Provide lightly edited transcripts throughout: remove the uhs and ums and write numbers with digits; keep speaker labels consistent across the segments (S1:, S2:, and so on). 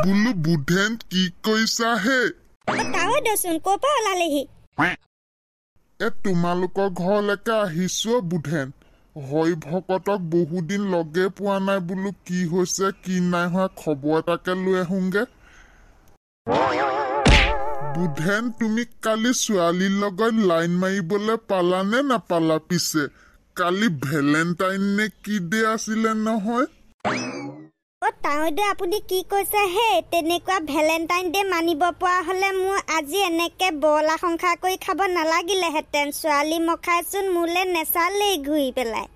S1: বুলু বুধেন কি কৈছা হে
S2: তাও দচোন কোপা ওলালেহি
S1: তোমালোকৰ ঘৰলৈকে আহিছো বুধেন হয় ভকতক বহুদিন লগে পোৱা নাই বুলু কি হৈছে কি নাই হোৱা খবৰ এটাকে লৈ আহোঁগে বুধেন তুমি কালি ছোৱালীৰ লগত লাইন মাৰিবলৈ পালানে নাপালা পিছে কালি ভেলেণ্টাইন নে কি ডে আছিলে নহয়
S2: তাও দে আপুনি কি কৈছে হে তেনেকুৱা ভেলেণ্টাইন ডে মানিব পৰা হলে মোৰ আজি এনেকে বলা সংসাৰ কৰি খাব নালাগিলেহেঁতেন ছোৱালী মখাইচোন মোলে নেচালেই ঘূৰি পেলাই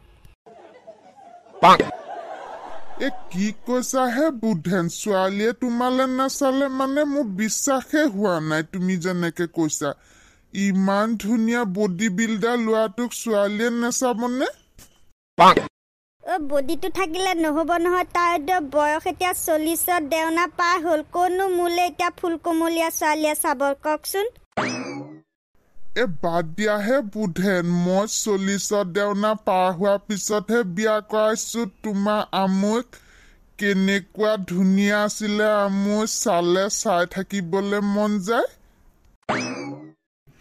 S1: কি কৈছা হে বুধেন ছোৱালীয়ে তোমালে নাচালে মানে মোৰ বিশ্বাসে হোৱা নাই তুমি যেনেকে কৈছা ইমান ধুনীয়া বডি বিল্ডাৰ ল'ৰাটোক ছোৱালীয়ে নাচাবনে
S2: বডিটো থাকিলে নহ'ব নহয় তাৰ বয়স এতিয়া 40ত দেওনা পাৰ হ'ল কোনো মোলে এতিয়া ফুলকুমলীয়া ছোৱালীয়ে চাব কওকচোন
S1: বাদ দিয়াহে বুধেন মই 40ত দেওনা পাৰ হোৱাৰ পিছতহে বিয়া কৰাইছো তোমাৰ আমৈক কেনেকুৱা ধুনীয়া আছিলে আমৈ চালে চাই থাকিবলৈ মন যায়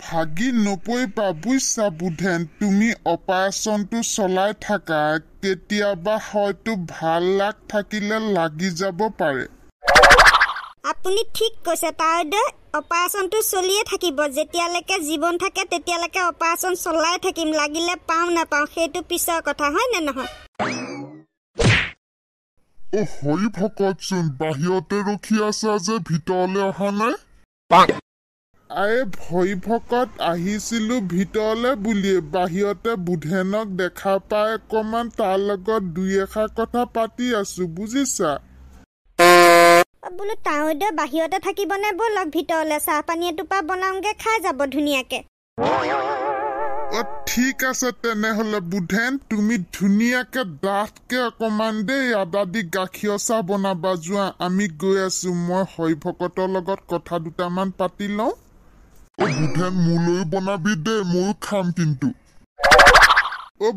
S1: ভাগি নপৰিবা বুজিছা বুধেন তুমি অপাৰেশ্যনটো চলাই থাকা কেতিয়াবা হয়তো ভাল লাগ থাকিলে লাগি যাব পাৰে
S2: আপুনি ঠিক কৈছে তাৰ অপাৰেশ্যনটো চলিয়ে থাকিব যেতিয়ালৈকে জীৱন থাকে তেতিয়ালৈকে অপাৰেশ্যন চলাই থাকিম লাগিলে পাওঁ নাপাওঁ সেইটো পিছৰ কথা হয় নে নহয়
S1: হৰি ভকতচোন বাহিৰতে ৰখি আছা যে ভিতৰলৈ অহা নাই ভৰি ভকত আহিছিলো ভিতৰলৈ বুলিয়ে বাহিৰতে বুধেনক দেখা পাই অকমান তাৰ লগত দুই এষাৰ কথা পাতি আছো বুজিছা
S2: বোলো তাও বাহিৰতে থাকিবনে বলক ভিতৰলৈ চাহ পানী এটোপা বনাওঁগে খাই যাব ধুনীয়াকে
S1: ঠিক আছে তেনেহলে বুধেন তুমি ধুনীয়াকে ডাঠকে অকমান দেই আদা দি গাখীৰ চাহ বনাবা যোৱা আমি গৈ আছো মই হৰি ভকতৰ লগত কথা দুটামান পাতি লওঁ বুধেন মোলৈ বনাবি দে ময়ো খাম কিন্তু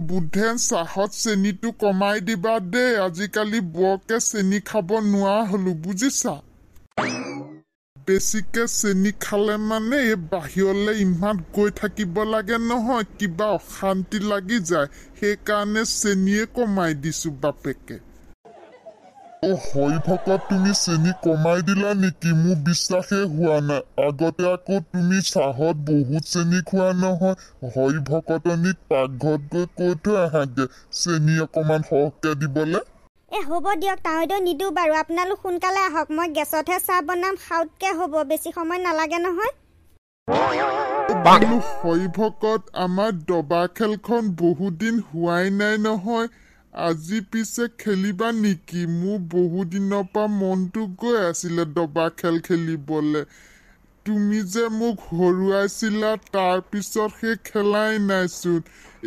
S1: বুধেন চাহত চেনিটো কমাই দিবা দেই আজিকালি বৰকে চেনি খাব নোৱাৰা হলো বুজিছা বেছিকে চেনি খালে মানে এই বাহিৰলৈ ইমান গৈ থাকিব লাগে নহয় কিবা অশান্তি লাগি যায় সেইকাৰণে চেনিয়ে কমাই দিছো বাপেকে হৰি ভকত তুমি চেনি কমাই দিলা নেকি মোৰ বিশ্বাসে হোৱা নাই আগতে আকৌ তুমি চাহত বহুত চেনি খোৱা নহয় হৰি ভকতনিক পাকঘৰত গৈ কৈ থৈ আহাগে চেনি অকমান সৰহকে দিবলে
S2: হ'ব দিয়ক তাও নিদো বাৰু আপোনালোক সোনকালে আহক মই গেছতহে চাহ বনাম খাউতকে হ'ব বেছি সময় নালাগে নহয়
S1: হৰি ভকত আমাৰ দবা খেলখন বহুদিন হোৱাই নাই নহয় আজি পিছে খেলিবা নেকি মোৰ বহুদিনৰ পৰা মনটো গৈ আছিলে দবা খেল খেলিবলে তুমি যে মোক হৰুৱাইছিলা তাৰ পিছত সেই খেলাই নাইচোন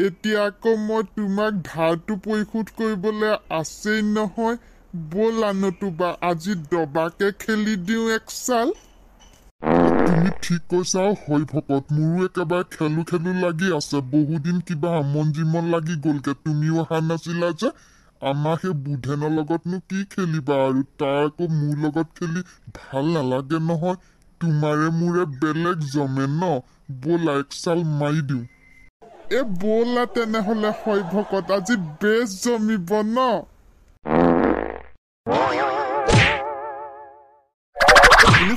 S1: এতিয়া আকৌ মই তোমাক ধাৰটো পৰিশোধ কৰিবলৈ আছেই নহয় ব'লা নতুবা আজি দবাকে খেলি দিওঁ এক চাল তুমি ঠিক কৈছা হৰি ভকত মোৰো একেবাৰে খেলো খেলো লাগি আছে বহুদিন কিবা আমন জিমন লাগি গলগে তুমিও অহা নাছিলা যে আমাৰ সেই বুধেনৰ লগতনো কি খেলিবা আৰু তাৰ আকৌ মোৰ লগত খেলি ভাল নালাগে নহয় তোমাৰে মোৰে বেলেগ জমে ন ব'লা এক চাল মাৰি দিওঁ ব'লা তেনেহলে হৰি ভকত আজি বেছ জমিব ন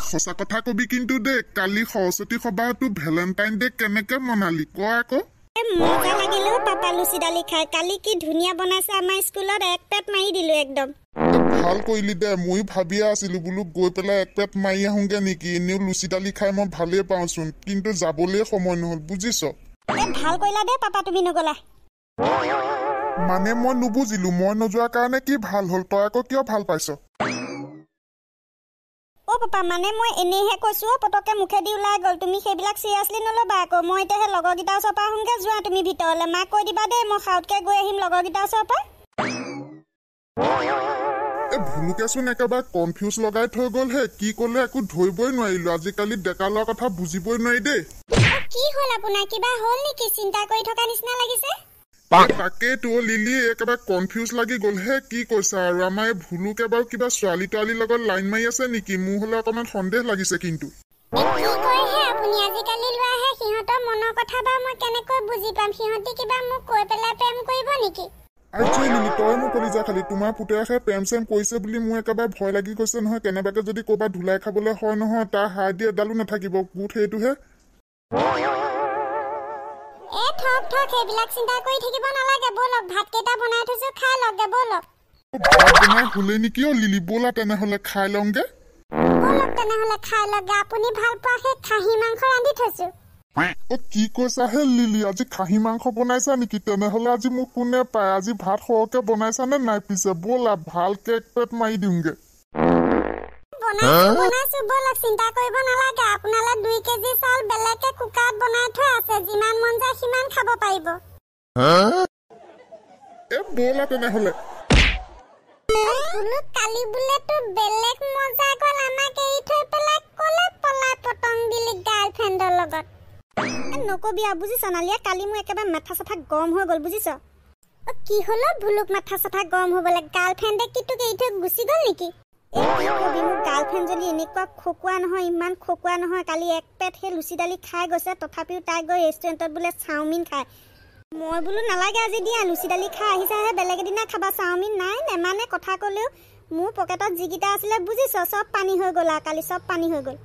S1: সঁচা কথা কবি কিন্তু দেই কালি সৰস্বতী সভাটো ভেলেণ্টাইন ডে কেনেকে মনালি ক আকৌ
S2: মজা লাগিলেও পাপা লুচি দালি খাই কালি কি ধুনীয়া বনাইছে আমাৰ স্কুলত এক পেট মাৰি দিলো একদম
S1: ভাল কৰিলি দে ময়ো ভাবিয়ে আছিলো বোলো গৈ পেলাই এক পেট মাৰি আহোঁগে নেকি এনেও লুচি দালি খাই মই ভালেই পাওঁচোন কিন্তু যাবলৈ সময় নহল বুজিছ
S2: ভাল কৰিলা দে পাপা তুমি নগলা
S1: মানে মই নুবুজিলো মই নোযোৱাৰ কাৰণে কি ভাল হ'ল তই আকৌ কিয় ভাল পাইছ
S2: পাপা মানে মই এনেহে কৈছো পটকে মুখেদি ওলাই গল তুমি সেইবিলাক চিৰিয়াছলি নলবা আকৌ মই এতিয়া লগৰকেইটা ওচৰৰ পৰা আহোঁগে যোৱা তুমি ভিতৰলৈ মাক কৈ দিবা দেই মই খাউতকে গৈ আহিম লগৰকেইটা ওচৰৰ পৰা
S1: ভুলুকেচোন একেবাৰে কনফিউজ লগাই থৈ গল হে কি কলে একো ধৰিবই নোৱাৰিলো আজিকালি ডেকা ল'ৰা কথা বুজিবই নোৱাৰি দেই
S2: কি হ'ল আপোনাৰ কিবা হ'ল নেকি চিন্তা কৰি থকা নিচিনা লাগিছে
S1: তাকেইতো লিলি একেবাৰে কনফিউজ লাগি গ'ল হে কি কৈছা আৰু আমাৰ এই ভুলুকে বাৰু কিবা ছোৱালী তোৱালীৰ লগত লাইন মাৰি আছে নেকি মোৰ হ'লে অকণমান সন্দেহ লাগিছে কিন্তু
S3: কি কয় হে আপুনি আজিকালি লোৱা হে সিহঁতৰ মনৰ কথা বা মই কেনেকৈ বুজি পাম সিহঁতি কিবা মোক কৈ পেলাই প্ৰেম কৰিব নেকি
S1: আচ্ছা লিলি তই মোক কলি যা খালি তোমাৰ পুতেকে প্ৰেম চেম কৰিছে বুলি মোৰ একেবাৰে ভয় লাগি গৈছে নহয় কেনেবাকে যদি ক'ৰবাত ধুলাই খাবলৈ হয় নহয় তাৰ হাত দিয়ে এডালো নাথাকিব গোট সেইটোহে
S3: থক সেইবিলাক চিন্তা কৰি থাকিব নালাগে বলক ভাতকেইটা বনাই থৈছো খাই লগে বলক
S1: ভাত বনাই হ'লে নেকি লিলি ব'লা তেনেহ'লে খাই লওঁগে
S3: বলক তেনেহ'লে খাই লগে আপুনি ভাল পোৱা সেই খাহী মাংস ৰান্ধি থৈছো
S1: কি কৈছা হে লিলি আজি খাহী মাংস বনাইছা নেকি তেনেহ'লে আজি মোক কোনে পায় আজি ভাত সৰহকে বনাইছা নে নাই পিছে ব'লা ভালকে এক প্লেট মাৰি দিওঁগে
S3: বনাইছো বলক চিন্তা কৰিব নালাগে আপোনালে 2 কেজি চাউল বেলেগকে কুকাৰত বনাই থোৱা আছে যিমান মন যায় সিমান খাব পাৰিব
S1: ব'লা তেনেহ'লে
S3: বুলু কালি বুলে তো বেলেগ মজা গল আমাক এৰি থৈ পেলাই কলে পলাই পটং দিলি গাৰ্লফ্ৰেণ্ডৰ লগত
S2: নকবি বুজিছ নালিয়া কালি মোৰ একেবাৰে মাথা চাথা গৰম হৈ গ'ল বুজিছ
S3: কি হলো ভুলুক মাথা চাথা গৰম হ'বলে গাৰ্লফ্ৰেণ্ডে কি তোক এৰি থৈ গুচি গ'ল নেকি
S2: কবি মোৰ গাৰ্লফ্ৰেণ্ডজনী এনেকুৱা খকুৱা নহয় ইমান খকুৱা নহয় কালি এক পেট সেই লুচি দালি খাই গৈছে তথাপিও তাই গৈ ৰেষ্টুৰেণ্টত বোলে চাওমিন খায় মই বোলো নালাগে আজি দিয়া লুচি দালি খাই আহিছাহে বেলেগ এদিনা খাবা চাওমিন নাই নেমানে কথা ক'লেও মোৰ পকেটত যিকেইটা আছিলে বুজিছ চব পানী হৈ গ'ল কালি চব পানী হৈ গ'ল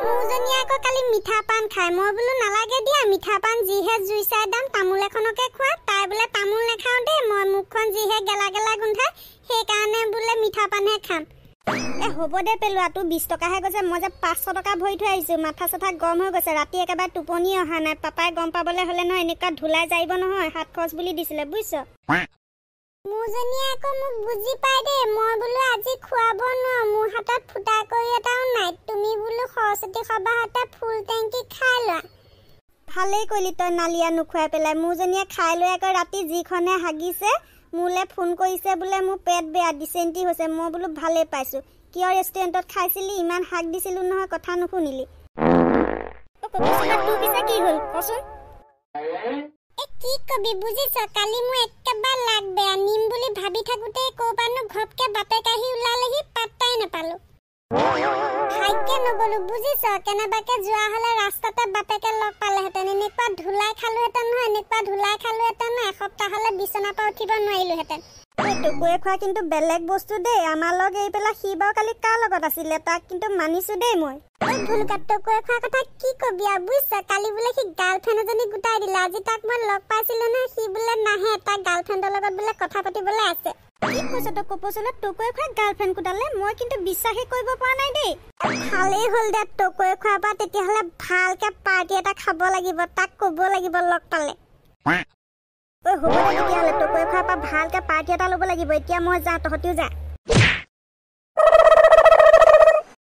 S3: মোৰজনী আকৌ কালি মিঠা পান খাই মই বোলো নালাগে দিয়া মিঠা পান যিহে জুইচাই দাম তামোল এখনকে খোৱা তাই বোলে তামোল নাখাওঁ দেই মই মুখখন যিহে গেলা গেলা গোন্ধাই সেইকাৰণে বোলে মিঠা পানহে খাম
S2: হ'ব দে পেলোৱা তোৰ 20 টকাহে গৈছে মই যে 500 টকা ভৰি থৈ আহিছোঁ মাথা চাথা গৰম হৈ গৈছে ৰাতি একেবাৰে টোপনি অহা নাই পাপাই গম পাবলৈ হ'লে নহয় এনেকুৱা ধুলাই যাইব নহয় হাত খৰচ বুলি দিছিলে বুজিছ
S3: মোৰজনী আকৌ মোক বুজি পাই দেই মই বোলো আজি খুৱাব নোৱাৰো মোৰ হাতত ফুটা কৰি এটাও নাই তুমি বোলো সৰস্বতী সভাতে ফুল টেংকি খাই লোৱা
S2: ভালেই কৰিলি তই নালিয়া নোখোৱাই পেলাই মোৰজনীয়ে খাই লৈ আকৌ ৰাতি যিখনে হাগিছে মোলে ফোন কৰিছে বোলে মোৰ পেট বেয়া ডিচেণ্ট্ৰি হৈছে মই বোলো ভালেই পাইছোঁ কিয় ৰেষ্টুৰেণ্টত খাইছিলি ইমান হাক দিছিলোঁ নহয় কথা নুশুনিলি তোৰ পিছে কি হ'ল কচোন
S3: কি কবি বুজিছ কালি মোৰ একেবাৰে লাগ বেয়া নিম বুলি ভাবি থাকোতে ক'ৰবানো ঘপকে বাপেক আহি ওলালেহি পাত্তাই নাপালো ভাগ্যে নগলো বুজিছ কেনেবাকে যোৱা হ'লে ৰাস্তাতে বাপেকে লগ পালেহেঁতেন এনেকুৱা ধুলাই খালোহেঁতেন নহয় এনেকুৱা ধুলাই খালোহেঁতেন এসপ্তাহলৈ বিচনাৰ পৰা উঠিব নোৱাৰিলোহেঁতেন
S2: টকুৱে খোৱা কিন্তু বেলেগ বস্তু দেই আমাৰ লগ এৰি পেলাই সি বাৰু কালি কাৰ লগত আছিলে তাক কিন্তু মানিছোঁ দেই মই
S3: ভুলুকা টকুৱে খোৱা কথা কি কবি বুজিছ কালি বোলে সি গাৰ্লফ্ৰেণ্ড এজনী গোটাই দিলে আজি তাক মই লগ পাইছিলো নহয় সি বোলে নাহে তাক গাৰ্লফ্ৰেণ্ডৰ লগত বোলে কথা পাতিবলৈ আছে
S2: কি কৈছ তই কপচলত টকুৱে খোৱা গাৰ্লফ্ৰেণ্ড গোটালে মই কিন্তু বিশ্বাসেই কৰিব পৰা নাই দেই
S3: ভালেই হ'ল দে টকুৱে খোৱাৰ পৰা তেতিয়াহ'লে ভালকে পাৰ্টি এটা খাব লাগিব তাক ক'ব লাগিব লগ পালে
S2: হ'ব দে তেতিয়াহ'লে টকুৱে খোৱাৰ পৰা ভালকে পাৰ্টি এটা ল'ব লাগিব এতিয়া মই যাওঁ তহঁতিও যা